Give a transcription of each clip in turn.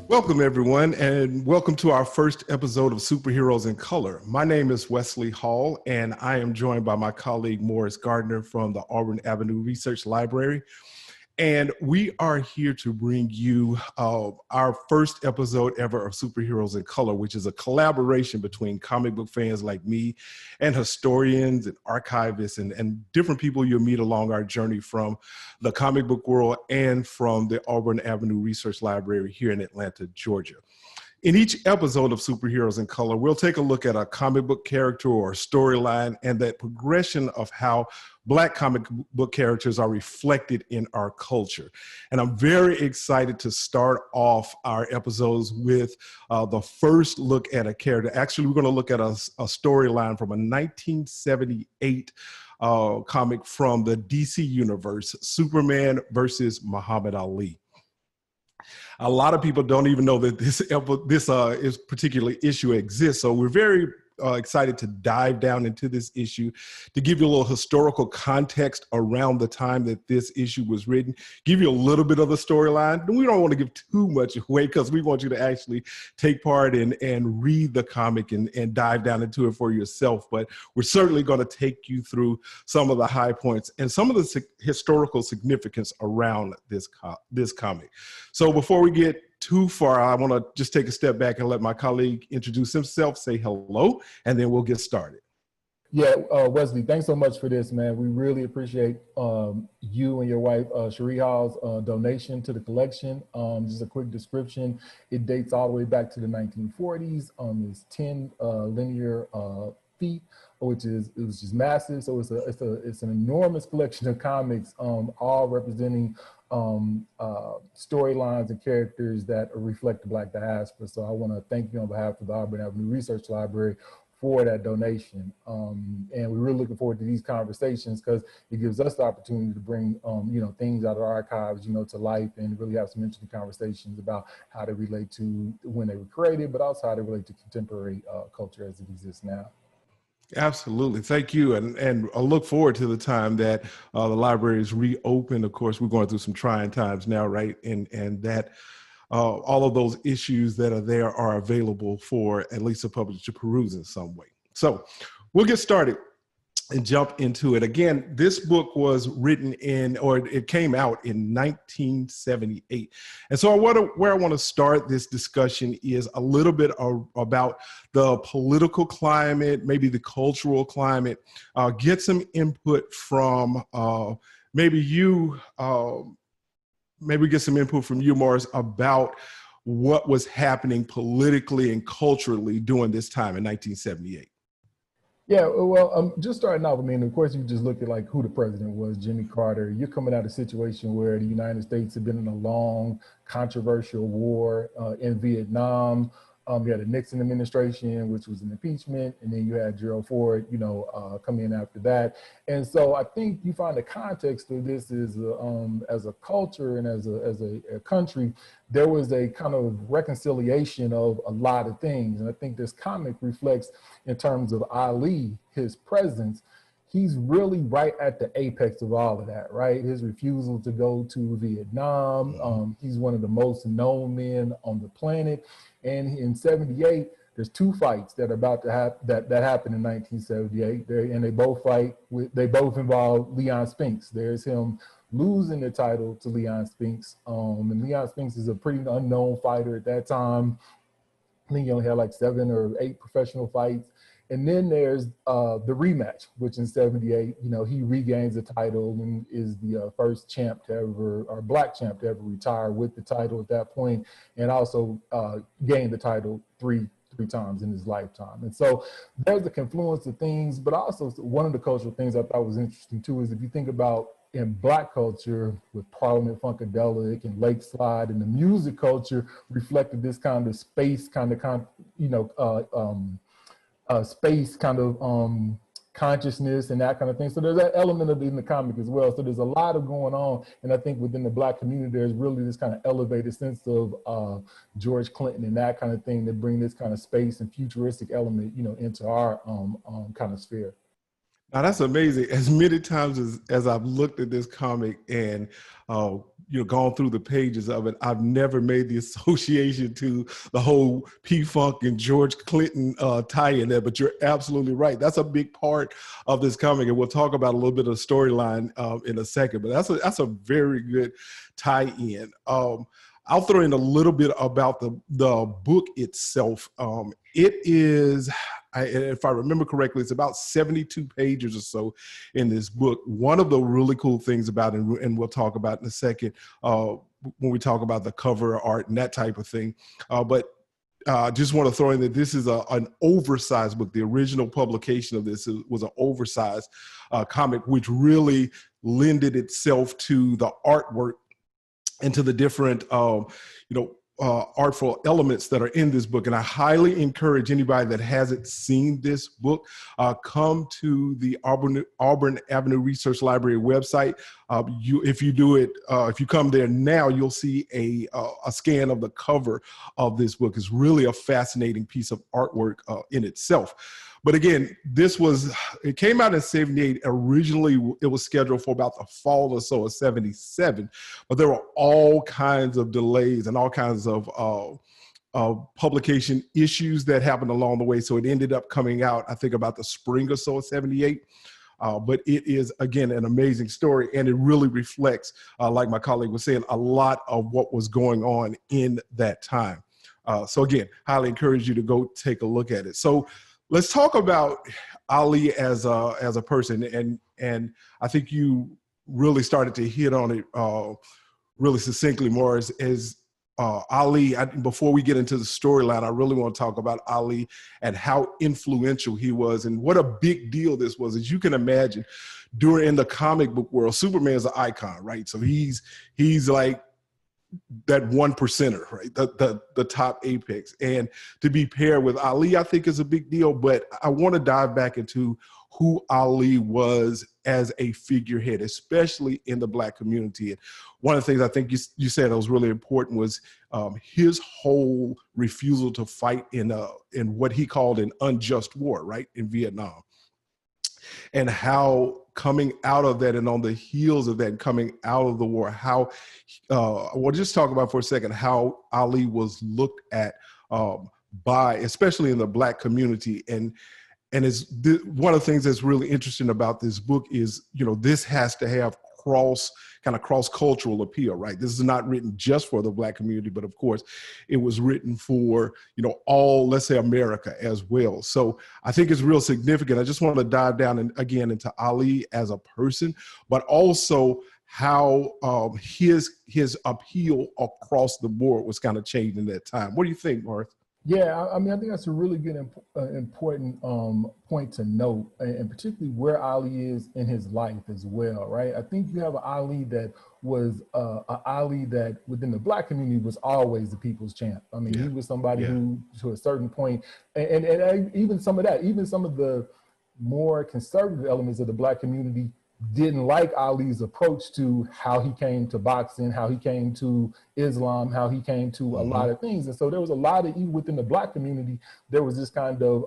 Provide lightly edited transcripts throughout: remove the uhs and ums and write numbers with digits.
Welcome, everyone, and welcome to our first episode of Superheroes in Color. My name is Wesley Hall, and I am joined by my colleague, Morris Gardner from the Auburn Avenue Research Library. And we are here to bring you our first episode ever of Superheroes in Color, which is a collaboration between comic book fans like me and historians and archivists and different people you'll meet along our journey from the comic book world and from the Auburn Avenue Research Library here in Atlanta, Georgia. In each episode of Superheroes in Color, we'll take a look at a comic book character or storyline and that progression of how Black comic book characters are reflected in our culture. And I'm very excited to start off our episodes with the first look at a character. Actually, we're going to look at a storyline from a 1978 comic from the DC universe, Superman versus Muhammad Ali. A lot of people don't even know that this particular issue exists. So we're very excited to dive down into this issue, to give you a little historical context around the time that this issue was written, give you a little bit of the storyline. We don't want to give too much away because we want you to actually take part and read the comic and dive down into it for yourself. But we're certainly going to take you through some of the high points and some of the historical significance around this comic. So before we get too far, I want to just take a step back and let my colleague introduce himself, say hello, and then we'll get started. Yeah, Wesley, thanks so much for this, man. We really appreciate you and your wife, Chere Hall's donation to the collection. Just a quick description. It dates all the way back to the 1940s. It's 10 linear feet, which is just massive. So it's an enormous collection of comics, all representing storylines and characters that reflect the Black diaspora. So I want to thank you on behalf of the Auburn Avenue Research Library for that donation. And we're really looking forward to these conversations because it gives us the opportunity to bring things out of our archives, to life and really have some interesting conversations about how they relate to when they were created, but also how they relate to contemporary culture as it exists now. Absolutely. Thank you. And I look forward to the time that the library is reopened. Of course, we're going through some trying times now, right? And that all of those issues that are there are available for at least the public to peruse in some way. So we'll get started and jump into it. Again, this book was written it came out in 1978. And so where I want to start this discussion is a little bit about the political climate, maybe the cultural climate, get some input from maybe get some input from you, Morris, about what was happening politically and culturally during this time in 1978. Yeah, well, just starting off, of course, you just look at like who the president was, Jimmy Carter. You're coming out of a situation where the United States had been in a long, controversial war in Vietnam. You had a Nixon administration, which was an impeachment, and then you had Gerald Ford, come in after that. And so I think you find the context of this is as a culture and as a country, there was a kind of reconciliation of a lot of things. And I think this comic reflects in terms of Ali, his presence. He's really right at the apex of all of that, right? His refusal to go to Vietnam. He's one of the most known men on the planet. And in 78, there's two fights that are about to happen that happened in 1978. And they both involve Leon Spinks. There's him losing the title to Leon Spinks. And Leon Spinks is a pretty unknown fighter at that time. I think he only had like 7 or 8 professional fights. And then there's the rematch, which in 78, he regains the title and is the first champ to ever, or Black champ to ever retire with the title at that point, and also gained the title three times in his lifetime. And so there's a confluence of things, but also one of the cultural things I thought was interesting too is if you think about in Black culture with Parliament Funkadelic and Lake Slide, and the music culture reflected this kind of space space kind of consciousness and that kind of thing. So there's that element of it in the comic as well. So there's a lot of going on. And I think within the Black community, there's really this kind of elevated sense of George Clinton and that kind of thing that bring this kind of space and futuristic element, into our kind of sphere. Now that's amazing. As many times as I've looked at this comic and gone through the pages of it, I've never made the association to the whole P-Funk and George Clinton tie in there, but you're absolutely right. That's a big part of this comic, and we'll talk about a little bit of the storyline in a second, but that's a very good tie-in. I'll throw in a little bit about the book itself. It is, if I remember correctly, it's about 72 pages or so in this book. One of the really cool things about it, and we'll talk about in a second when we talk about the cover art and that type of thing, but just want to throw in that this is an oversized book. The original publication of this was an oversized comic, which really lended itself to the artwork and to the different, artful elements that are in this book. And I highly encourage anybody that hasn't seen this book, come to the Auburn Avenue Research Library website. If you come there now, you'll see a scan of the cover of this book. It's really a fascinating piece of artwork in itself. But again, it came out in 78. Originally, it was scheduled for about the fall or so of 77, but there were all kinds of delays and all kinds of publication issues that happened along the way. So it ended up coming out, I think, about the spring or so of 78. But it is, again, an amazing story, and it really reflects, like my colleague was saying, a lot of what was going on in that time. So again, highly encourage you to go take a look at it. So let's talk about Ali as a person, and I think you really started to hit on it really succinctly, Morris. As Ali, before we get into the storyline, I really want to talk about Ali and how influential he was, and what a big deal this was. As you can imagine, in the comic book world, Superman is an icon, right? So he's like that 1%er, right? The top apex. And to be paired with Ali, I think is a big deal. But I want to dive back into who Ali was as a figurehead, especially in the Black community. And one of the things I think you said that was really important was his whole refusal to fight in what he called an unjust war, right, in Vietnam. And how coming out of that, and on the heels of that, coming out of the war, how we'll just talk about for a second how Ali was looked at by, especially in the Black community. And one of the things that's really interesting about this book is, this has to have cross-cultural appeal, right? This is not written just for the Black community, but of course it was written for, all, let's say, America as well. So I think it's real significant. I just want to dive down again into Ali as a person, but also how his appeal across the board was kind of changed in that time. What do you think, Marth? Yeah, I mean, I think that's a really good, important point to note, and particularly where Ali is in his life as well, right? I think you have an Ali that was an Ali that within the Black community was always the people's champ. I mean, he was somebody who, to a certain point, and even some of the more conservative elements of the Black community didn't like Ali's approach to how he came to boxing, how he came to Islam, how he came to a lot of things. And so there was a lot of, even within the Black community, there was this kind of,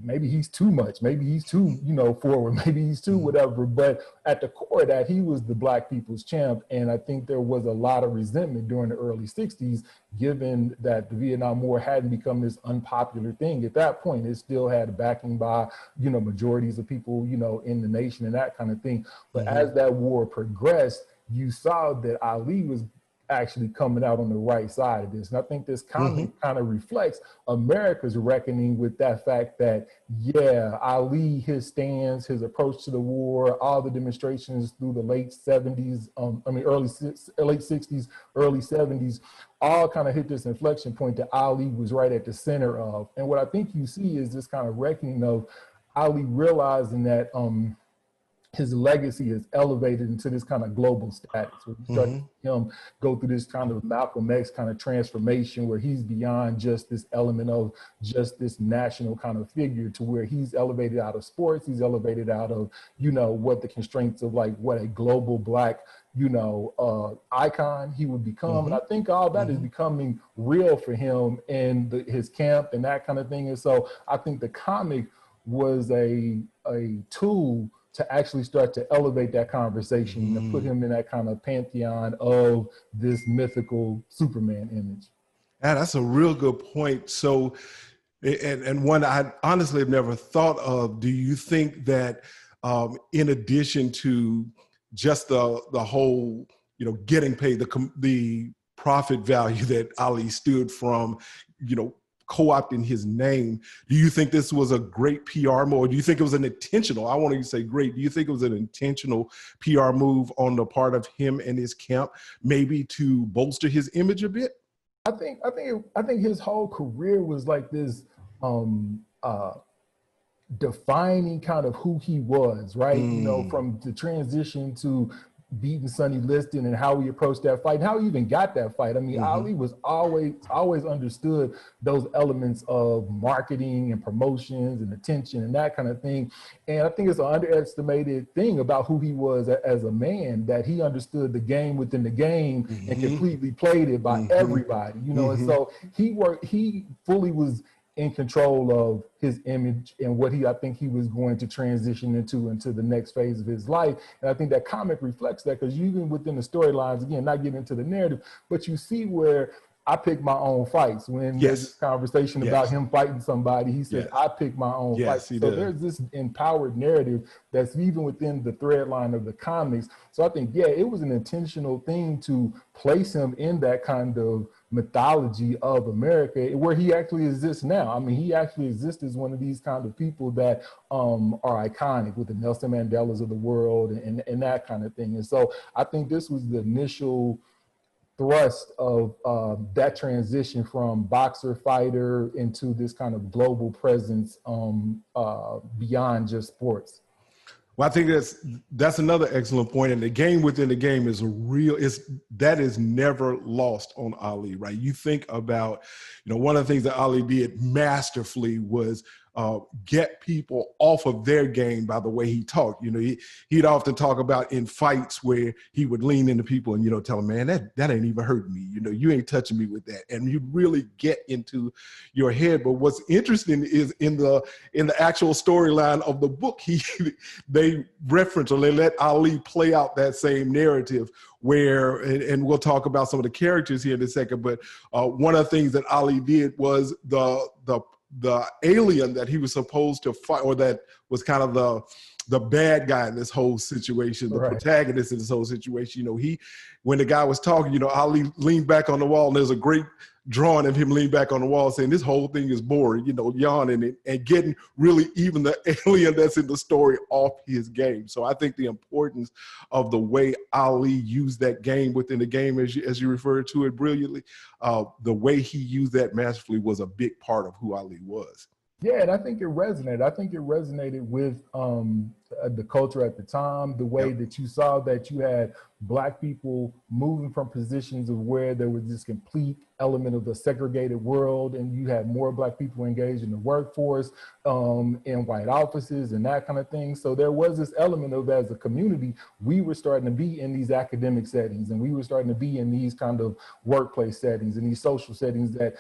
maybe he's too much, maybe he's too, forward, maybe he's too whatever. But at the core of that, he was the Black people's champ. And I think there was a lot of resentment during the early 60s, given that the Vietnam War hadn't become this unpopular thing. At that point, it still had backing by, majorities of people, in the nation and that kind of thing. But as that war progressed, you saw that Ali was actually coming out on the right side of this. And I think this comic kind of reflects America's reckoning with that fact that, Ali, his stance, his approach to the war, all the demonstrations through the late 70s, late 60s, early 70s, all kind of hit this inflection point that Ali was right at the center of. And what I think you see is this kind of reckoning of Ali realizing that his legacy is elevated into this kind of global status. Where you start to see him go through this kind of Malcolm X kind of transformation, where he's beyond just this element of just this national kind of figure, to where he's elevated out of sports, he's elevated out of, what the constraints of like what a global Black, icon he would become. And I think all that is becoming real for him and his camp and that kind of thing. And so I think the comic was a tool to actually start to elevate that conversation and put him in that kind of pantheon of this mythical Superman image. Yeah, that's a real good point. So, and one I honestly have never thought of. Do you think that in addition to just the whole, getting paid, the profit value that Ali stood from, co-opting his name, do you think this was a great PR move, or do you think it was an intentional, I want to say great, do you think it was an intentional PR move on the part of him and his camp, maybe to bolster his image a bit? I think his whole career was like this defining kind of who he was, right? From the transition to beating Sonny Liston and how he approached that fight, and how he even got that fight. I mean, Ali was always understood those elements of marketing and promotions and attention and that kind of thing. And I think it's an underestimated thing about who he was as a man, that he understood the game within the game and completely played it by everybody, and so he fully was in control of his image and what I think he was going to transition into the next phase of his life. And I think that comic reflects that, because even within the storylines, again, not getting into the narrative, but you see where I pick my own fights. When there's this conversation about him fighting somebody, he said, I pick my own fights. So there's this empowered narrative that's even within the thread line of the comics. So I think, it was an intentional thing to place him in that kind of mythology of America, where he actually exists now. I mean, he actually exists as one of these kind of people that are iconic, with the Nelson Mandelas of the world and that kind of thing. And so I think this was the initial thrust of that transition from boxer fighter into this kind of global presence beyond just sports. Well, I think that's another excellent point. And the game within the game is that is never lost on Ali, right? You think about, one of the things that Ali did masterfully was get people off of their game by the way he talked. He'd often talk about in fights where he would lean into people and, tell them, man, that ain't even hurting me. You ain't touching me with that. And you really get into your head. But what's interesting is in the actual storyline of the book, they reference, or they let Ali play out that same narrative where, and we'll talk about some of the characters here in a second, but one of the things that Ali did was the alien that he was supposed to fight, or that was kind of the bad guy in this whole situation, the protagonist in this whole situation. When the guy was talking, Ali leaned back on the wall, and there's a great drawing of him leaning back on the wall saying, this whole thing is boring, yawning and getting really even the alien that's in the story off his game. So I think the importance of the way Ali used that game within the game, as you referred to it brilliantly, the way he used that masterfully was a big part of who Ali was. Yeah, and I think it resonated. I think it resonated with the culture at the time, the way that you saw that you had Black people moving from positions of where there was this complete element of the segregated world, and you had more Black people engaged in the workforce, in white offices and that kind of thing. So there was this element of, as a community, we were starting to be in these academic settings, and we were starting to be in these kind of workplace settings and these social settings that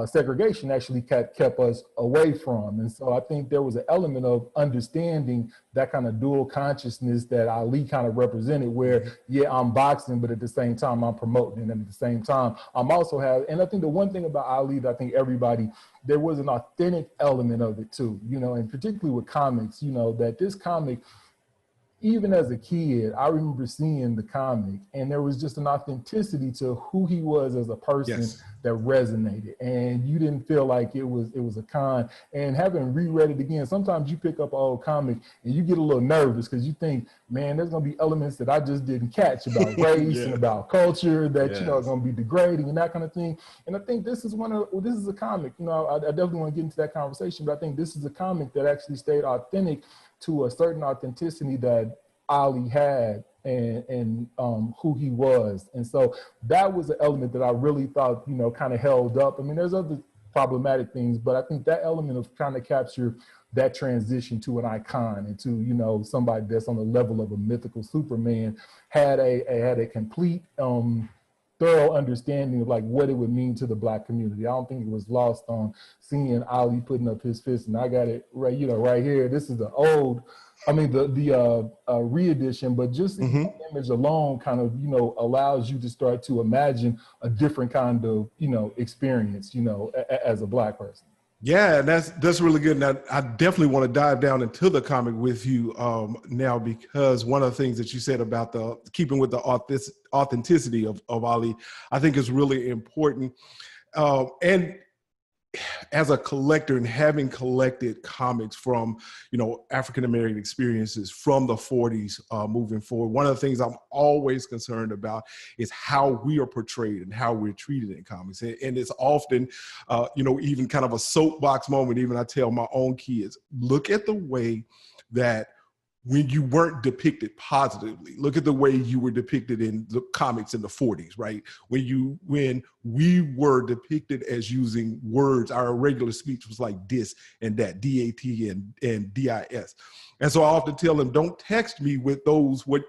segregation actually kept us away from. And so I think there was an element of understanding that kind of dual consciousness that Ali kind of represented, where, I'm boxing, but at the same time, I'm promoting. And at the same time, I'm also and I think the one thing about Ali that I think there was an authentic element of it too, and particularly with comics, that this comic, even as a kid, I remember seeing the comic, and there was just an authenticity to who he was as a person that resonated, and you didn't feel like it was a con. And having reread it again, sometimes you pick up an old comic and you get a little nervous because you think, man, there's gonna be elements that I just didn't catch about race and about culture that are gonna be degrading and that kind of thing. And I think this is a comic. I definitely want to get into that conversation, but I think this is a comic that actually stayed authentic to a certain authenticity that Ali had and who he was. And so that was an element that I really thought, kind of held up. I mean, there's other problematic things, but I think that element of trying to capture that transition to an icon and to, somebody that's on the level of a mythical Superman had a complete thorough understanding of like what it would mean to the Black community. I don't think it was lost on seeing Ali putting up his fist, and I got it right, you know, right here. This is the old, I mean, the re-edition, but just the image alone kind of, you know, allows you to start to imagine a different kind of, you know, experience, you know, as a Black person. Yeah, that's really good. And I definitely want to dive down into the comic with you now, because one of the things that you said about the keeping with the authenticity of Ali, I think is really important. And as a collector and having collected comics from, you know, African-American experiences from the 40s moving forward, one of the things I'm always concerned about is how we are portrayed and how we're treated in comics. And it's often, you know, even kind of a soapbox moment. Even I tell my own kids, look at the way that when you weren't depicted positively, look at the way you were depicted in the comics in the 40s, right? When we were depicted as using words, our regular speech was like this and that, D-A-T and D-I-S. And so I often tell them, don't text me with those, which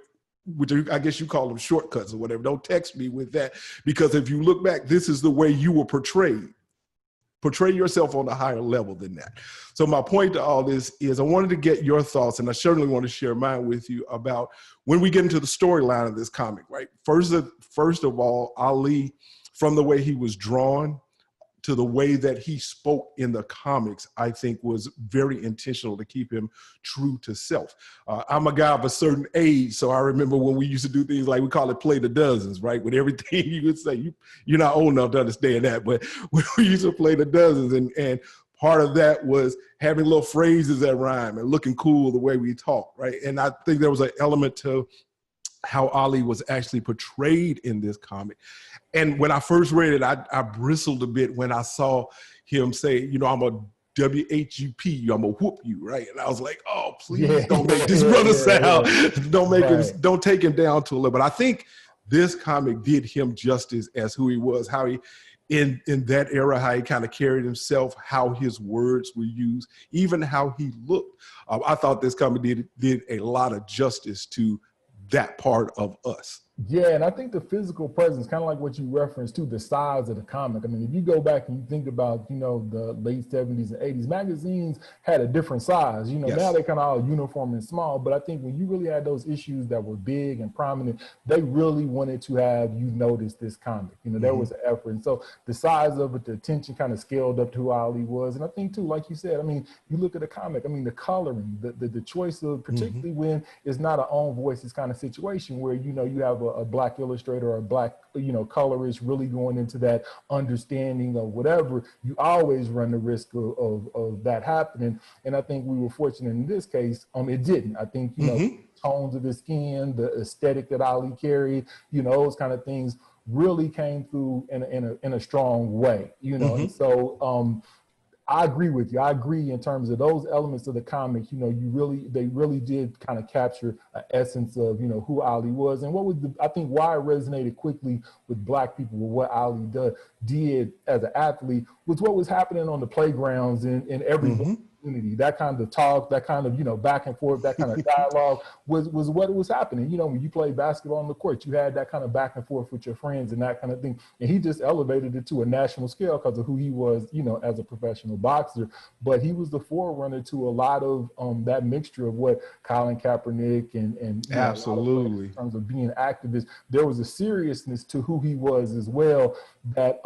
I guess you call them shortcuts or whatever. Don't text me with that, because if you look back, this is the way you were portrayed. Portray yourself on a higher level than that. So my point to all this is I wanted to get your thoughts, and I certainly want to share mine with you, about when we get into the storyline of this comic, right? First of all, Ali, from the way he was drawn to the way that he spoke in the comics, I think was very intentional to keep him true to self. I'm a guy of a certain age, so I remember when we used to do things like, we call it play the dozens, right? With everything you would say, you're not old enough to understand that, but we used to play the dozens, and part of that was having little phrases that rhyme and looking cool the way we talk, right? And I think there was an element to how Ali was actually portrayed in this comic. And when I first read it, I bristled a bit when I saw him say, you know, I'm a WHUP, I'm gonna whoop you, right? And I was like, oh, please don't make this brother sound, don't make him, don't take him down to a level. But I think this comic did him justice as who he was, how he, in that era, how he kind of carried himself, how his words were used, even how he looked. I thought this comic did a lot of justice to that part of us. Yeah, and I think the physical presence, kind of like what you referenced to, the size of the comic. I mean, if you go back and you think about, you know, the late 70s and 80s, magazines had a different size. You know, now they're kind of all uniform and small, but I think when you really had those issues that were big and prominent, they really wanted to have you notice this comic. You know, there was an effort. And so the size of it, the attention kind of scaled up to who Ali was. And I think too, like you said, I mean, you look at the comic, I mean, the coloring, the choice of, particularly when it's not an own voices kind of situation where, you know, you have a Black illustrator or a Black, you know, colorist really going into that understanding of whatever, you always run the risk of that happening. And I think we were fortunate in this case, it didn't. I think, you know, tones of his skin, the aesthetic that Ali carried, you know, those kind of things really came through in a strong way, you know. And so I agree with you. I agree in terms of those elements of the comic, you know, they really did kind of capture an essence of, you know, who Ali was. And what was I think why it resonated quickly with Black people, with what Ali did as an athlete, was what was happening on the playgrounds in every community. That kind of talk, that kind of, you know, back and forth, that kind of dialogue was what was happening. You know, when you play basketball on the court, you had that kind of back and forth with your friends and that kind of thing. And he just elevated it to a national scale because of who he was, you know, as a professional boxer. But he was the forerunner to a lot of that mixture of what Colin Kaepernick and absolutely, in terms of being activists, there was a seriousness to who he was as well that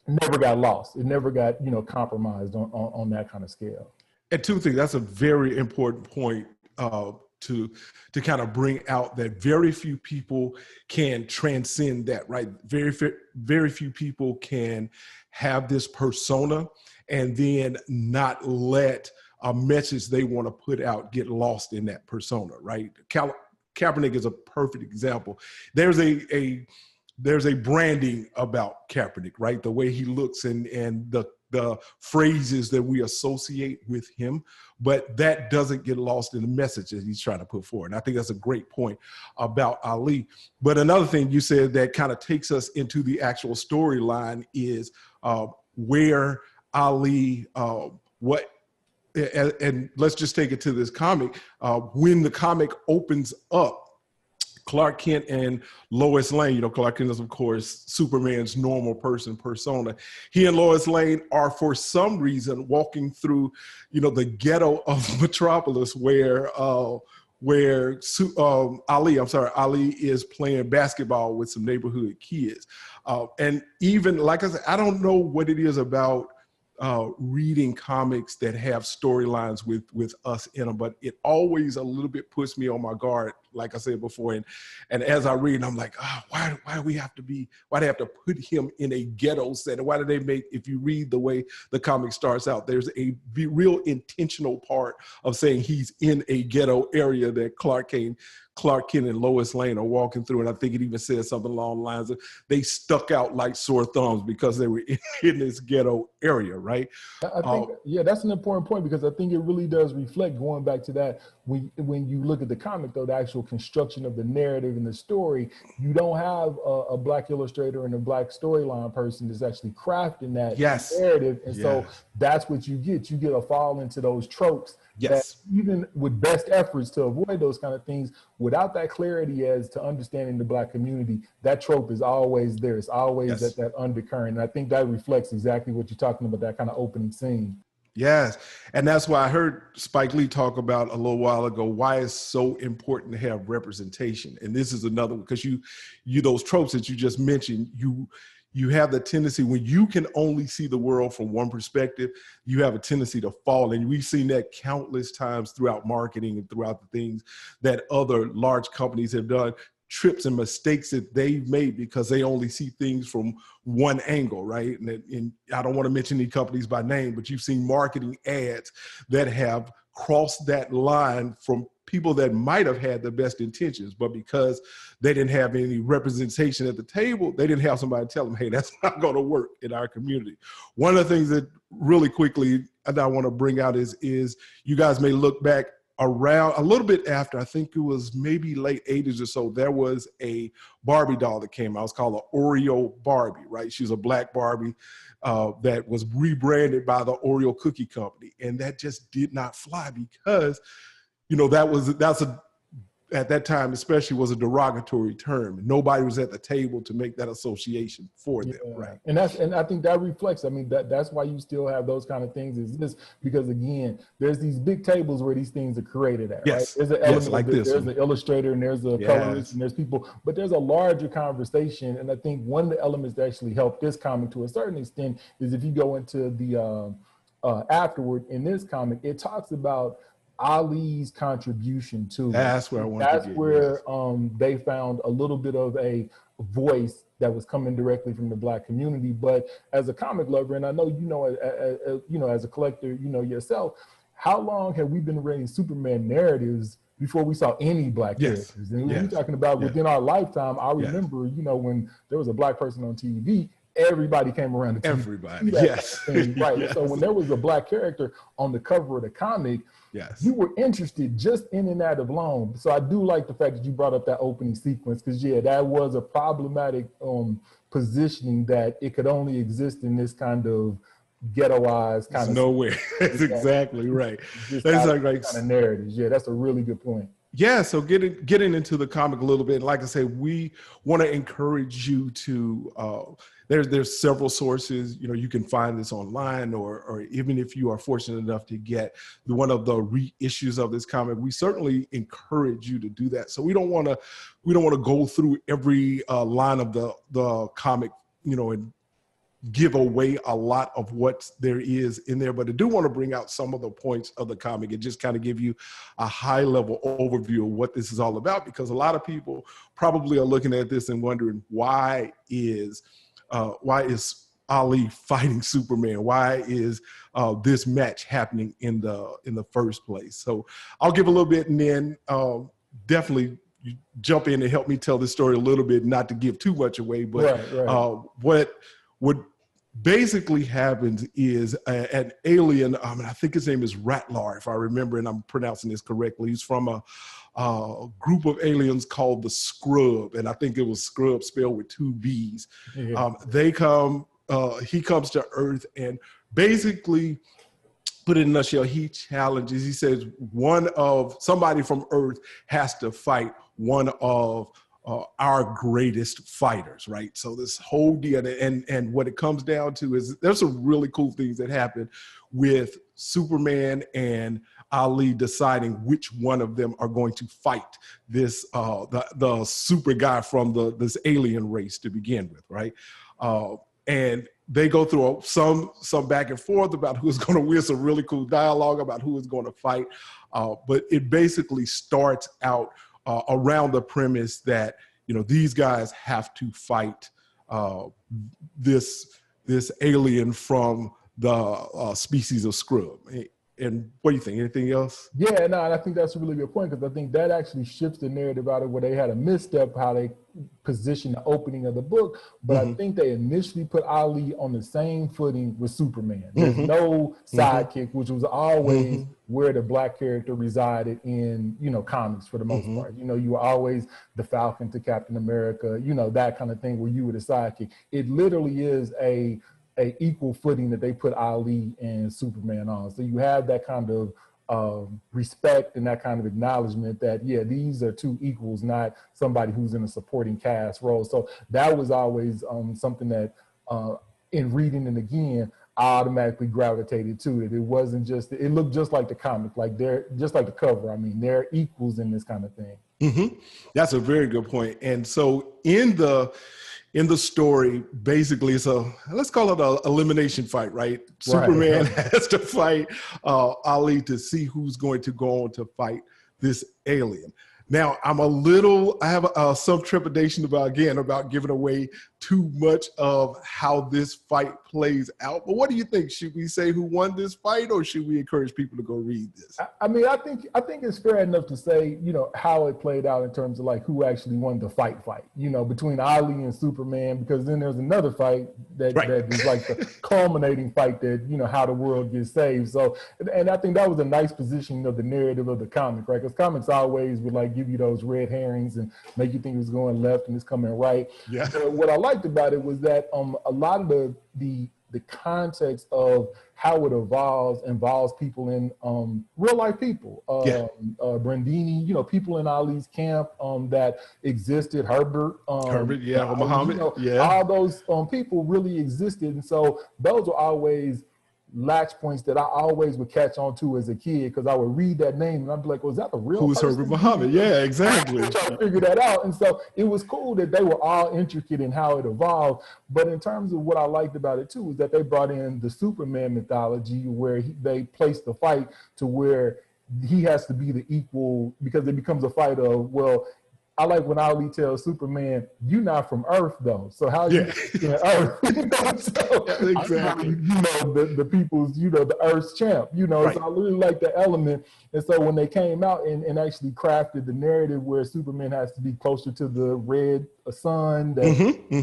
never got lost. It never got, you know, compromised on that kind of scale. And two things, that's a very important point to kind of bring out, that very few people can transcend that, right? Very few people can have this persona and then not let a message they want to put out get lost in that persona, right? Kaepernick is a perfect example. There's a branding about Kaepernick, right? The way he looks and the phrases that we associate with him, but that doesn't get lost in the message that he's trying to put forward. And I think that's a great point about Ali. But another thing you said that kind of takes us into the actual storyline is where Ali, and let's just take it to this comic. When the comic opens up, Clark Kent and Lois Lane, Clark Kent is, of course, Superman's normal person persona. He and Lois Lane are, for some reason, walking through, the ghetto of Metropolis where Ali is playing basketball with some neighborhood kids. And even, like I said, I don't know what it is about reading comics that have storylines with us in them, but it always a little bit puts me on my guard, like I said before. And as I read, I'm like, why do they have to put him in a ghetto setting? Why do they make, if you read the way the comic starts out, there's a real intentional part of saying he's in a ghetto area that Clark Kent and Lois Lane are walking through. And I think it even says something along the lines of they stuck out like sore thumbs because they were in this ghetto area, right? I think, that's an important point, because I think it really does reflect, going back to that, when you look at the comic, though, the actual construction of the narrative and the story, you don't have a Black illustrator and a Black storyline person that's actually crafting that narrative. And so that's what you get. You get a fall into those tropes. That even with best efforts to avoid those kind of things, without that clarity as to understanding the Black community, that trope is always there. It's always that undercurrent. And I think that reflects exactly what you're talking about, that kind of opening scene. Yes. And that's why I heard Spike Lee talk about a little while ago, why it's so important to have representation. And this is another one, because you those tropes that you just mentioned, you have the tendency, when you can only see the world from one perspective, you have a tendency to fall. And we've seen that countless times throughout marketing and throughout the things that other large companies have done, trips and mistakes that they've made because they only see things from one angle, right? And I don't want to mention any companies by name, but you've seen marketing ads that have crossed that line from people that might have had the best intentions, but because they didn't have any representation at the table, they didn't have somebody tell them, hey, that's not going to work in our community. One of the things that really quickly that I want to bring out is you guys may look back around a little bit after, I think it was maybe late 80s or so, there was a Barbie doll that came out. It was called an Oreo Barbie, right? She was a Black Barbie that was rebranded by the Oreo Cookie Company. And that just did not fly because at that time especially was a derogatory term. Nobody was at the table to make that association for them, right? And I think that reflects, that's why you still have those kind of things, is this, because again, there's these big tables where these things are created at, right? There's an element like this. There's an illustrator and there's a colorist and there's people, but there's a larger conversation. And I think one of the elements that actually helped this comic to a certain extent is if you go into the afterward in this comic, it talks about Ali's contribution to it. That's where I want to get. That's where they found a little bit of a voice that was coming directly from the Black community. But as a comic lover, and I know as a collector, yourself, how long have we been reading Superman narratives before we saw any Black characters? And we're talking about within our lifetime. I remember, when there was a Black person on TV, everybody came around the TV. Everybody, right? Yes. So when there was a Black character on the cover of the comic, you were interested just in that alone. So I do like the fact that you brought up that opening sequence, because that was a problematic positioning, that it could only exist in this kind of ghettoized kind of nowhere. That's exactly right. That's like kind of narratives. That's a really good point. Yeah, so getting into the comic a little bit, like I say, we want to encourage you to, there's several sources, you can find this online, or even if you are fortunate enough to get one of the reissues of this comic, we certainly encourage you to do that. So we don't want to go through every line of the comic, and give away a lot of what there is in there, but I do want to bring out some of the points of the comic and just kind of give you a high level overview of what this is all about, because a lot of people probably are looking at this and wondering, why is Ali fighting Superman? Why is this match happening in the first place? So I'll give a little bit, and then definitely you jump in and help me tell this story a little bit, not to give too much away, but what basically happens is an alien, I think his name is Ratlar, if I remember, and I'm pronouncing this correctly. He's from a group of aliens called the Scrub, and I think it was Scrub spelled with 2 B's. He comes to Earth, and basically put it in a nutshell, he challenges, he says somebody from Earth has to fight one of our greatest fighters, right? So this whole deal, and what it comes down to is there's some really cool things that happen with Superman and Ali deciding which one of them are going to fight this the super guy from this alien race to begin with, right? And they go through some back and forth about who's going to win, some really cool dialogue about who is going to fight. But it basically starts out around the premise that, you know, these guys have to fight this alien from the species of scrub. And what do you think? Anything else? Yeah, no, and I think that's a really good point, because I think that actually shifts the narrative out of where they had a misstep, how they positioned the opening of the book. But I think they initially put Ali on the same footing with Superman. There's no sidekick, which was always where the black character resided in, you know, comics for the most part. You know, you were always the Falcon to Captain America, you know, that kind of thing, where you were the sidekick. It literally is a equal footing that they put Ali and Superman on. So you have that kind of respect and that kind of acknowledgement that, yeah, these are two equals, not somebody who's in a supporting cast role. So that was always something that in reading it again, I automatically gravitated to it. It wasn't just, it looked just like the comic, like they're just like the cover. I mean, they're equals in this kind of thing. That's a very good point. And so in the story, basically, let's call it an elimination fight, right? Superman has to fight Ali to see who's going to go on to fight this alien. Now, I have some trepidation about giving away too much of how this fight plays out. But what do you think? Should we say who won this fight, or should we encourage people to go read this? I mean, I think it's fair enough to say, you know, how it played out in terms of like who actually won the fight, you know, between Ali and Superman, because then there's another fight that is like the culminating fight that, you know, how the world gets saved. So, and I think that was a nice position of the narrative of the comic, right? Because comics always would like give you those red herrings and make you think it's going left and it's coming right. Yeah. What I liked about it was that a lot of the context of how it involves people in real life people. Brandini, you know, people in Ali's camp that existed. Herbert, Muhammad, you know, all those people really existed, and so those were always latch points that I always would catch on to as a kid, because I would read that name and I'd be like, was that the real Who's person? Herbert Muhammad? Yeah, exactly. Try to figure that out. And so it was cool that they were all intricate in how it evolved. But in terms of what I liked about it too, is that they brought in the Superman mythology, where they placed the fight to where he has to be the equal, because it becomes a fight of, well, I like when Ali tells Superman, "You're not from Earth, though. So how you in Earth?" You know, so exactly. You know, the people's, you know, the Earth's champ. You know, so I really like the element. And so when they came out and actually crafted the narrative where Superman has to be closer to the red sun, that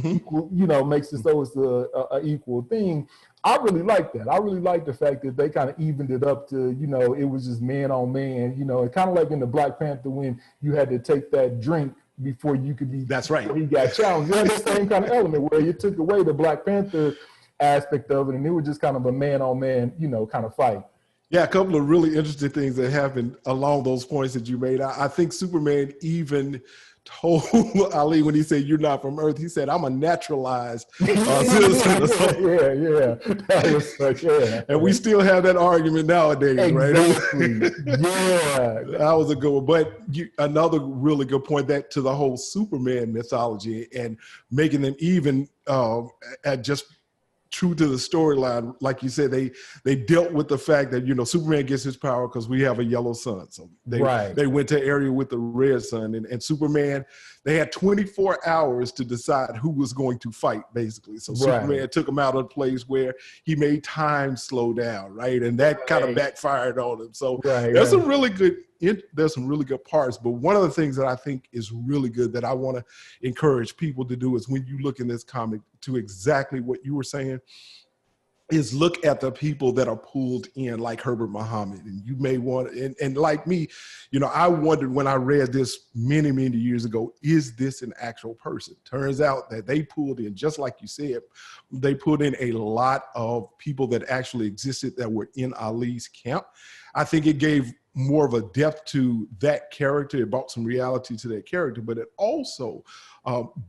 equal, you know, makes it so it's a equal thing. I really like that. I really like the fact that they kind of evened it up to, you know, it was just man on man, you know, kind of like in the Black Panther when you had to take that drink before you could be. That's right. He got challenged. Yeah, the same kind of element where you took away the Black Panther aspect of it, and it was just kind of a man on man, you know, kind of fight. Yeah, a couple of really interesting things that happened along those points that you made. I think Superman even told Ali when he said, "You're not from Earth," he said, "I'm a naturalized citizen." That was like, and we still have that argument nowadays, exactly. Right? That was a good one. But another really good point, that to the whole Superman mythology and making them even at just true to the storyline. Like you said, they dealt with the fact that, you know, Superman gets his power because we have a yellow sun. So they went to an area with the red sun, and Superman, they had 24 hours to decide who was going to fight, basically. So Superman took him out of a place where he made time slow down, right? And that kind of backfired on him. So there's some really good parts. But one of the things that I think is really good that I want to encourage people to do is, when you look in this comic, to exactly what you were saying, is look at the people that are pulled in, like Herbert Muhammad. And you may want, and like me, you know, I wondered when I read this many, many years ago, is this an actual person? Turns out that they pulled in, just like you said, they put in a lot of people that actually existed that were in Ali's camp. I think it gave more of a depth to that character. It brought some reality to that character, but it also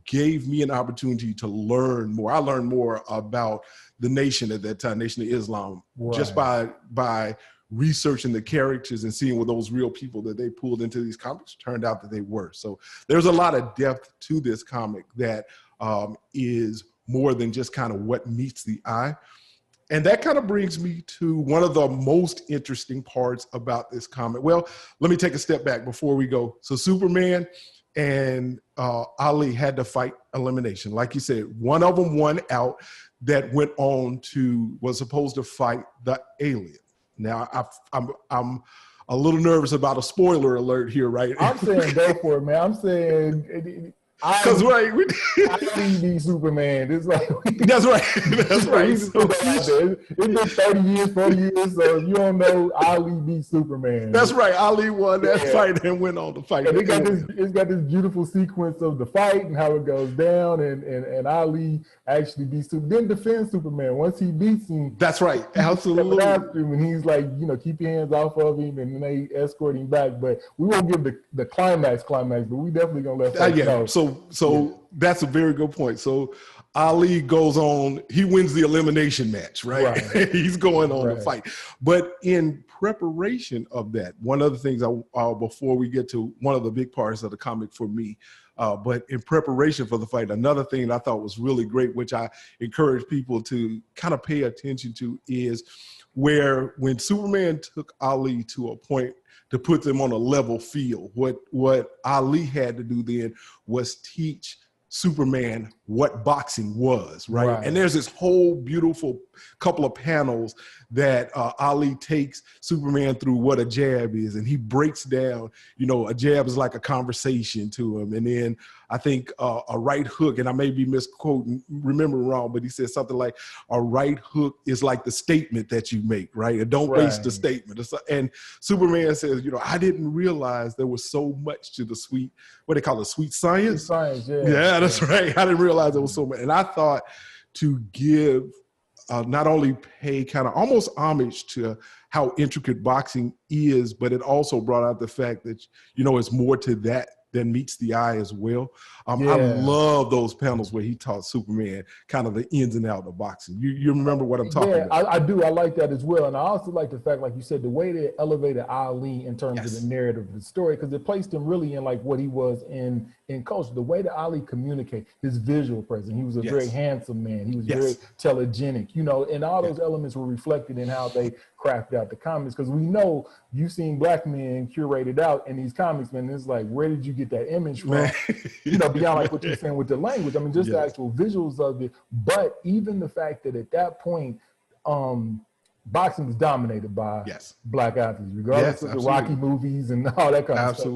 gave me an opportunity to learn more. I learned more about the nation at that time, Nation of Islam, Right. just by researching the characters and seeing what those real people that they pulled into these comics turned out that they were. So there's a lot of depth to this comic that is more than just kind of what meets the eye. And that kind of brings me to one of the most interesting parts about this comic. Well, let me take a step back before we go. So Superman and Ali had to fight elimination. Like you said, one of them won out that went on to, was supposed to fight the alien. Now, I'm a little nervous about a spoiler alert here, right? I'm saying go for it, man. I'm saying... Because right, I need Superman. It's like that's right. That's right. It's been 30 years, 40 years, so you don't know Ali beat Superman. That's right. Ali won that fight and went on to fight. And it's got this beautiful sequence of the fight and how it goes down, and Ali actually beats then defends Superman. Once he beats him, that's right. Absolutely. After him, and he's like, you know, keep your hands off of him, and then they escort him back. But we won't give the climax, but we definitely gonna let folks know. So that's a very good point. So Ali goes on, he wins the elimination match, right? He's going on to fight. But in preparation of that, one of the things before we get to one of the big parts of the comic for me, but in preparation for the fight, another thing I thought was really great, which I encourage people to kind of pay attention to, is when Superman took Ali to a point to put them on a level field, what Ali had to do then was teach Superman what boxing was, right? And there's this whole beautiful couple of panels that Ali takes Superman through what a jab is, and he breaks down, you know, a jab is like a conversation to him, and then I think a right hook, and I may be misquoting, remembering wrong, but he says something like, a right hook is like the statement that you make, right? And don't waste the statement. And Superman says, you know, I didn't realize there was so much to the sweet, what they call it, sweet science? Sweet science, yeah, that's right. I didn't realize there was so much. And I thought to give, not only pay kind of almost homage to how intricate boxing is, but it also brought out the fact that, you know, it's more to that than meets the eye as well. I love those panels where he taught Superman kind of the ins and outs of boxing. You remember what I'm talking about? I do. I like that as well. And I also like the fact, like you said, the way they elevated Ali in terms of the narrative of the story, because it placed him really in like what he was in culture. The way that Ali communicated, his visual presence, he was a very handsome man. He was very telegenic, you know, and all those elements were reflected in how they crafted out the comics. Because we know you've seen black men curated out in these comics, man. It's like, where did you get that image from? You know, beyond like what you're saying with the language. I mean, just the actual visuals of it. But even the fact that at that point, boxing was dominated by black athletes, regardless of the Rocky movies and all that kind of stuff.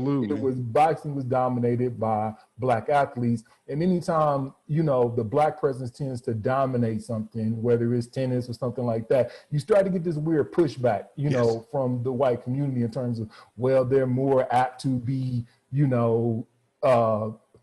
Boxing was dominated by black athletes. And anytime, you know, the black presence tends to dominate something, whether it's tennis or something like that, you start to get this weird pushback, you know, from the white community in terms of, well, they're more apt to be, you know,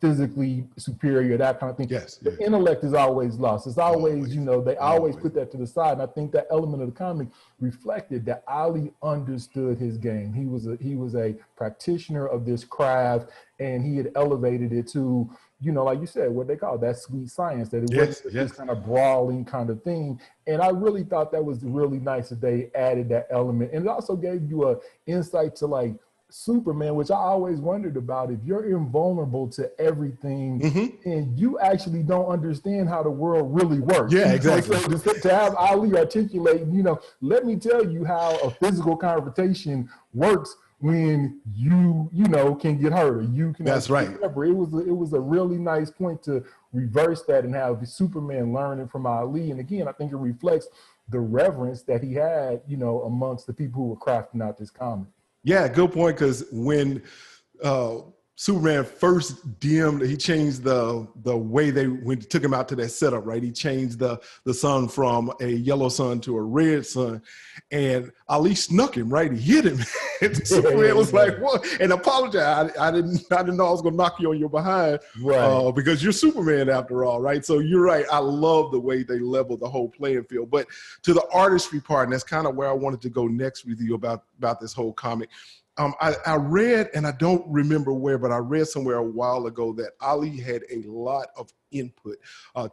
physically superior, that kind of thing. The intellect is always lost. It's always, you know, they always put that to the side. And I think that element of the comic reflected that Ali understood his game. He was a practitioner of this craft, and he had elevated it to, you know, like you said, what they call that sweet science, that it wasn't this kind of brawling kind of thing. And I really thought that was really nice that they added that element. And it also gave you an insight to like Superman, which I always wondered about. If you're invulnerable to everything and you actually don't understand how the world really works. So to have Ali articulate, you know, let me tell you how a physical confrontation works when you know, can get hurt, or you can. Recover. It was a really nice point to reverse that and have Superman learning from Ali. And again, I think it reflects the reverence that he had, you know, amongst the people who were crafting out this comic. Yeah, good point. Because when Superman first dimmed, he changed the way when he took him out to that setup, right? He changed the sun from a yellow sun to a red sun, and Ali snuck him, right? He hit him. And Superman was like, "What?" And apologized. I didn't know I was gonna knock you on your behind, right? Because you're Superman after all, right? So you're right. I love the way they leveled the whole playing field. But to the artistry part, and that's kind of where I wanted to go next with you about this whole comic. I read, and I don't remember where, but I read somewhere a while ago that Ali had a lot of input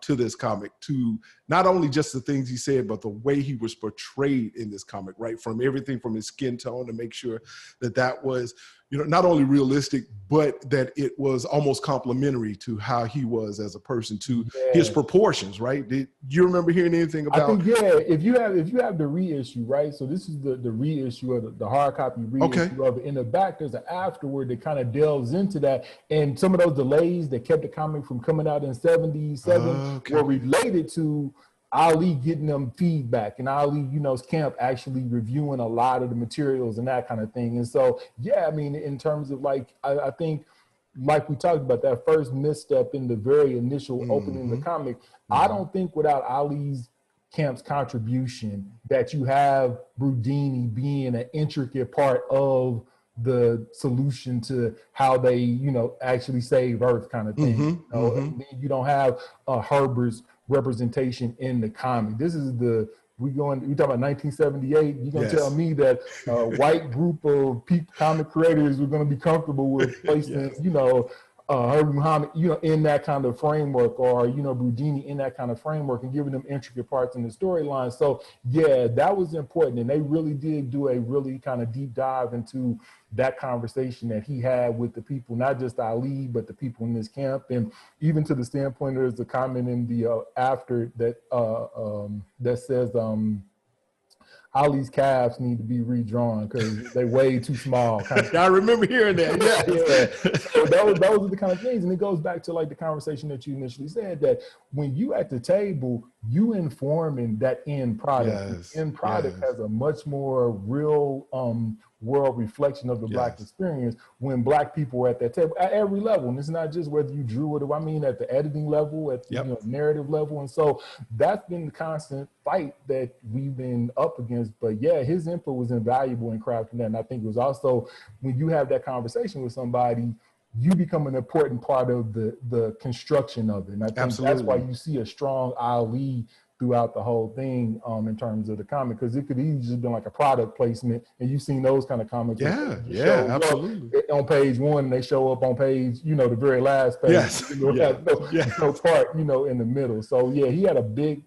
to this comic, to not only just the things he said, but the way he was portrayed in this comic, right? From everything from his skin tone to make sure that was, not only realistic, but that it was almost complimentary to how he was as a person, to his proportions, right? Did you remember hearing anything about? I think, if you have the reissue, right? So this is the reissue of the hard copy reissue of it. In the back, there's an afterword that kind of delves into that. And some of those delays that kept the comic from coming out in 77 were related to Ali getting them feedback, and Ali's camp actually reviewing a lot of the materials and that kind of thing. And so, I mean, in terms of I think, like we talked about, that first misstep in the very initial opening of the comic, I don't think without Ali's camp's contribution that you have Brudini being an intricate part of the solution to how they, actually save Earth kind of thing. You don't have Herbert's representation in the comic. This is we talking about 1978. You're gonna tell me that a white group of comic creators were gonna be comfortable with placing, Herbert Muhammad, in that kind of framework, or Brudini in that kind of framework, and giving them intricate parts in the storyline. So that was important, and they really did do a really kind of deep dive into that conversation that he had with the people, not just Ali, but the people in this camp. And even to the standpoint, there's a comment in the after that that says Ali's calves need to be redrawn because they're way too small. I remember hearing that. So those are the kind of things. And it goes back to the conversation that you initially said, that when you at the table, you informing that end product. The end product has a much more real world reflection of the Black experience when Black people were at that table at every level. And it's not just whether you drew it, at the editing level, at the narrative level. And so that's been the constant fight that we've been up against. But his input was invaluable in crafting that. And I think it was also, when you have that conversation with somebody, you become an important part of the construction of it. And I think that's why you see a strong Ali throughout the whole thing, in terms of the comic, because it could easily just been like a product placement, and you've seen those kind of comics. Absolutely. On page one, and they show up on page, the very last page. No part, in the middle. So he had a big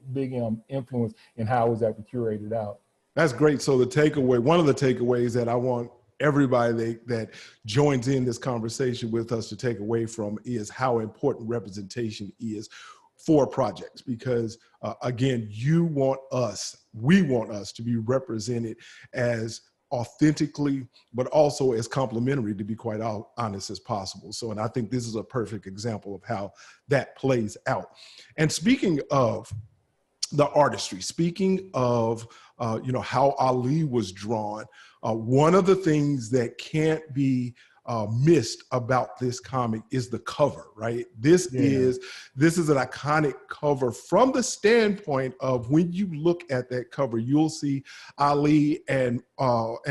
influence in how it was actually curated out. That's great. So one of the takeaways that I want everybody that joins in this conversation with us to take away from is how important representation is for projects, because again, we want us to be represented as authentically, but also as complimentary, to be quite honest, as possible. So, and I think this is a perfect example of how that plays out. And speaking of the artistry, speaking of how Ali was drawn, one of the things that can't be missed about this comic is the cover, right? This is an iconic cover from the standpoint of, when you look at that cover, you'll see Ali and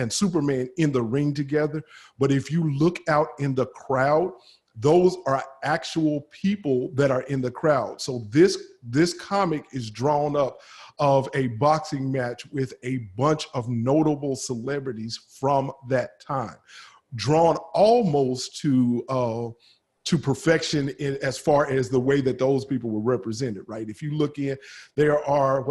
Superman in the ring together. But if you look out in the crowd, those are actual people that are in the crowd. So this comic is drawn up of a boxing match with a bunch of notable celebrities from that time, drawn almost to perfection as far as the way that those people were represented, right? If you look in, there are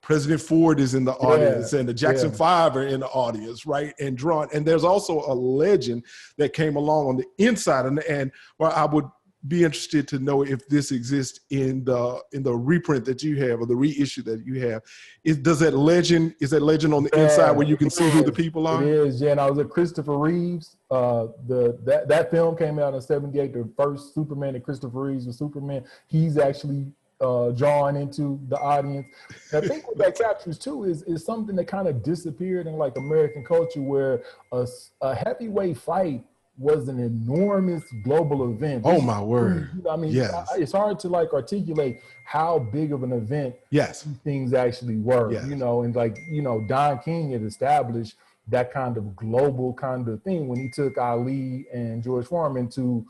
President Ford is in the audience, and the Jackson 5 are in the audience, right? And drawn. And there's also a legend that came along on the inside, and I would be interested to know if this exists in the reprint that you have, or the reissue that you have. Is that legend on the inside where you can see who the people are? It is, and I was at Christopher Reeves. That film came out in '78. The first Superman that Christopher Reeves was Superman. He's actually drawn into the audience. And I think what that captures too is something that kind of disappeared in American culture, where a heavyweight fight was an enormous global event. Oh my word. You know, I mean, Yes. it's hard to like articulate how big of an event Yes. these things actually were, Yes. you know, and like, you know, Don King had established that kind of global kind of thing when he took Ali and George Foreman to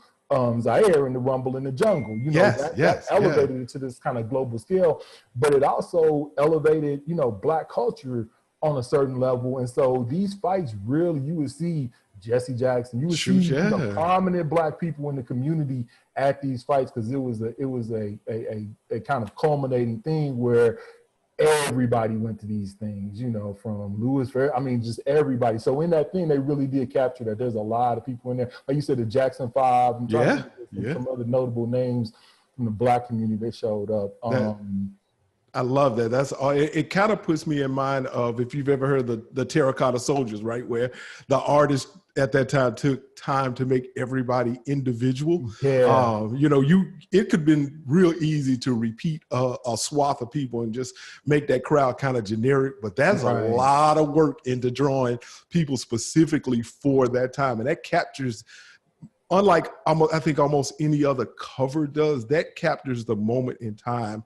Zaire in the Rumble in the Jungle. You know, that elevated it to this kind of global scale, but it also elevated, you know, Black culture on a certain level. And so these fights really, you would see Jesse Jackson, you would see you know, prominent Black people in the community at these fights, because it was a kind of culminating thing where everybody went to these things, you know, from Louis Fair, I mean, just everybody. So in that thing, they really did capture that. There's a lot of people in there. Like you said, the Jackson Five, I'm trying to think of some other notable names from the Black community that showed up. I love that. That's all. It kind of puts me in mind of, if you've ever heard the Terracotta Soldiers, right? Where the artist at that time took time to make everybody individual. Yeah. You know, it could have been real easy to repeat a swath of people and just make that crowd kind of generic, but that's a lot of work into drawing people specifically for that time. And that captures, unlike I think almost any other cover does, that captures the moment in time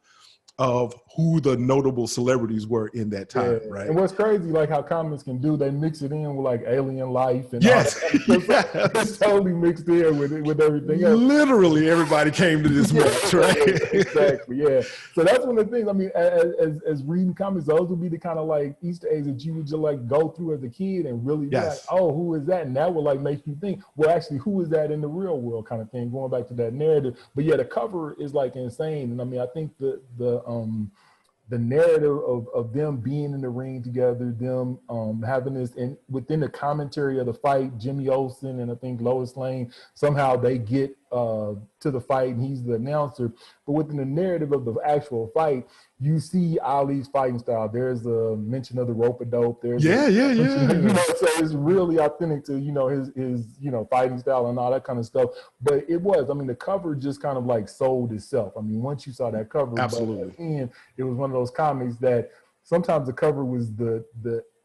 of who the notable celebrities were in that time, right? And what's crazy, like how comics can do, they mix it in with like alien life and all that kind of stuff. It's totally mixed in with everything else. Literally everybody came to this match, right? Exactly, yeah. So that's one of the things, I mean, as reading comics, those would be the kind of like Easter eggs that you would just like go through as a kid and really be like, oh, who is that? And that would like make you think, well, actually, who is that in the real world kind of thing, going back to that narrative. But yeah, the cover is like insane. And I mean, I think the narrative of them being in the ring together, them having this, and within the commentary of the fight, Jimmy Olsen and I think Lois Lane, somehow they get to the fight and he's the announcer. But within the narrative of the actual fight, you see Ali's fighting style. There's a mention of the rope-a-dope. There's You know, so it's really authentic to, you know, his you know, fighting style and all that kind of stuff. But it was, I mean, the cover just kind of like sold itself. I mean, once you saw that cover, absolutely, again, it was one of those comics that sometimes the cover was the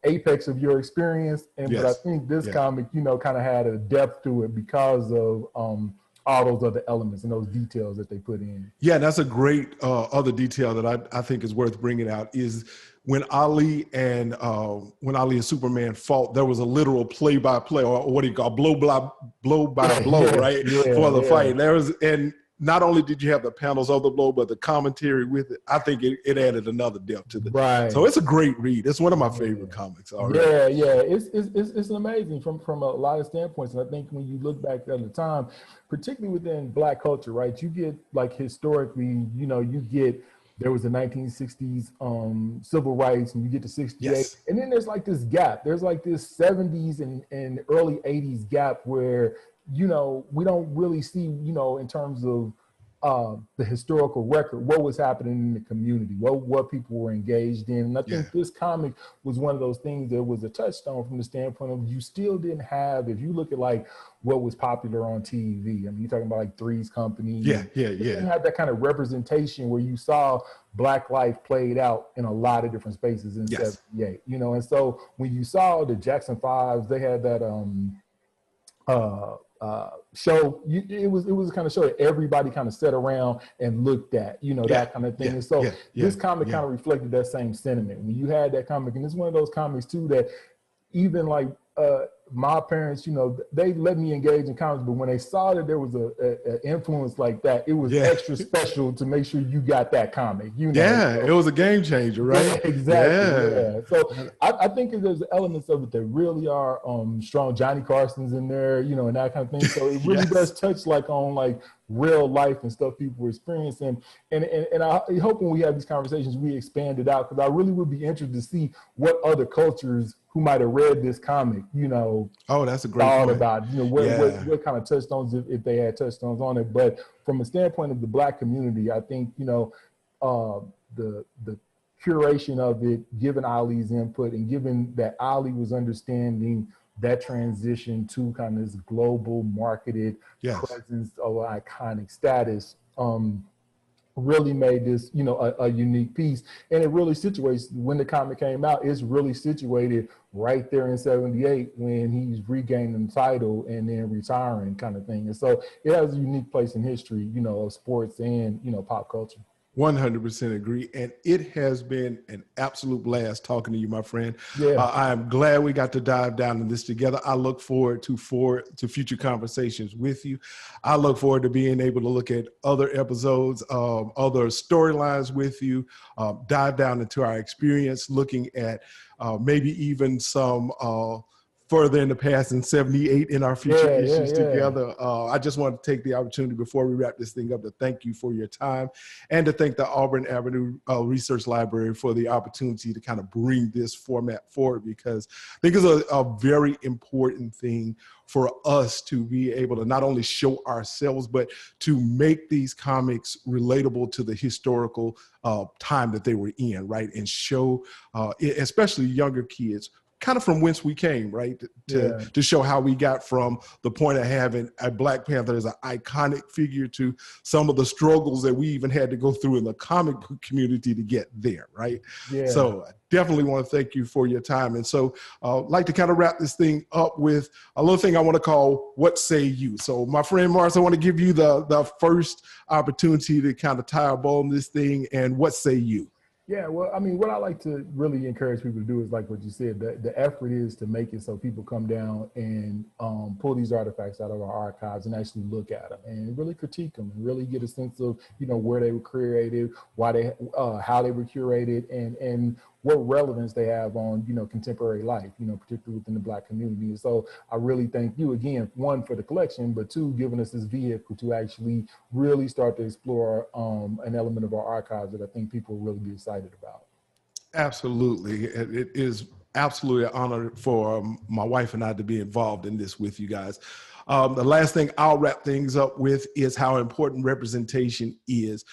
apex of your experience. And but I think this comic, you know, kind of had a depth to it because of all those other elements and those details that they put in. Yeah, and that's a great other detail that I think is worth bringing out is when Ali and Superman fought, there was a literal play-by-play, or what do you call blow by blow, right? For the fight. There was, and not only did you have the panels of the blow, but the commentary with it. I think it added another depth to the So it's a great read. It's one of my favorite comics. It's amazing from a lot of standpoints. And I think when you look back at the time, particularly within Black culture, right? You get like historically, you know, there was the 1960s civil rights, and you get to 68. And then there's like this gap. There's like this 70s and early 80s gap where, you know, we don't really see, you know, in terms of the historical record, what was happening in the community, what people were engaged in. And I think this comic was one of those things that was a touchstone from the standpoint of you still didn't have, if you look at like what was popular on TV, I mean, you're talking about like Three's Company. You didn't have that kind of representation where you saw Black life played out in a lot of different spaces in 78, you know. And so when you saw the Jackson Fives, they had that show, it was kind of show that everybody kind of sat around and looked at, you know, that kind of thing. And so this comic kind of reflected that same sentiment. When you had that comic, and it's one of those comics too that even like my parents, you know, they let me engage in comics, but when they saw that there was a influence like that, it was extra special to make sure you got that comic. You know, it was a game changer, right? Exactly. So I think there's elements of it that really are strong. Johnny Carson's in there, you know, and that kind of thing. So it really does touch like on like real life and stuff people were experiencing. And I hope when we have these conversations, we expand it out, because I really would be interested to see what other cultures who might have read this comic, you know, that's a great thought point. about it, you know, what kind of touchstones, if they had touchstones on it. But from a standpoint of the Black community, I think, you know, the curation of it, given Ali's input and given that Ali was understanding that transition to kind of this global marketed presence of iconic status, really made this, you know, a unique piece. And it really situates, when the comic came out, it's really situated right there in 78 when he's regaining the title and then retiring, kind of thing. And so it has a unique place in history, you know, of sports and, you know, pop culture. 100% agree. And it has been an absolute blast talking to you, my friend. Yeah. I am glad we got to dive down in this together. I look forward to future conversations with you. I look forward to being able to look at other episodes, other storylines with you, dive down into our experience, looking at maybe even some further in the past in 78 in our future issues together. I just want to take the opportunity before we wrap this thing up to thank you for your time and to thank the Auburn Avenue Research Library for the opportunity to kind of bring this format forward, because I think it's a very important thing for us to be able to not only show ourselves, but to make these comics relatable to the historical time that they were in, right? And show, especially younger kids, kind of from whence we came, right? To show how we got from the point of having a Black Panther as an iconic figure to some of the struggles that we even had to go through in the comic book community to get there, right? Yeah. So I definitely want to thank you for your time. And so I'd like to kind of wrap this thing up with a little thing I want to call What Say You? So my friend Morris, I want to give you the first opportunity to kind of tie a bow on this thing, and what say you? Yeah, well, I mean, what I like to really encourage people to do is like what you said, the effort is to make it so people come down and pull these artifacts out of our archives and actually look at them and really critique them and really get a sense of, you know, where they were created, why they, how they were curated, and what relevance they have on, you know, contemporary life, you know, particularly within the Black community. And so I really thank you again, one, for the collection, but two, giving us this vehicle to actually really start to explore an element of our archives that I think people will really be excited about. Absolutely. It is absolutely an honor for my wife and I to be involved in this with you guys. The last thing I'll wrap things up with is how important representation is.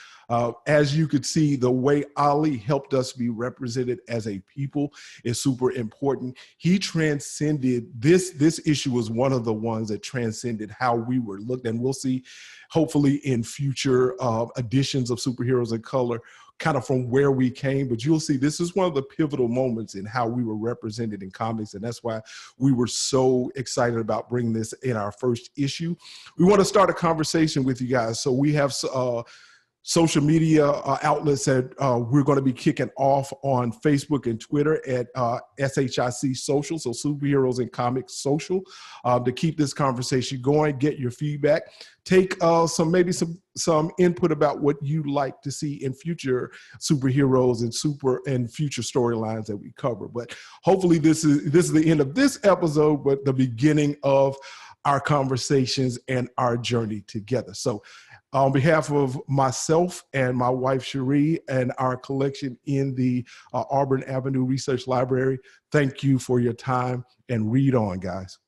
As you could see, the way Ali helped us be represented as a people is super important. He transcended this issue was one of the ones that transcended how we were looked. And we'll see, hopefully in future editions of Superheroes in Color, kind of from where we came, but you'll see this is one of the pivotal moments in how we were represented in comics. And that's why we were so excited about bringing this in our first issue. We want to start a conversation with you guys. So we have social media outlets that we're going to be kicking off on Facebook and Twitter at SHIC Social, so Superheroes in Comics Social, to keep this conversation going, get your feedback, take some input about what you'd like to see in future superheroes and future storylines that we cover. But hopefully this is the end of this episode, but the beginning of our conversations and our journey together. So on behalf of myself and my wife, Chere, and our collection in the Auburn Avenue Research Library, thank you for your time, and read on, guys.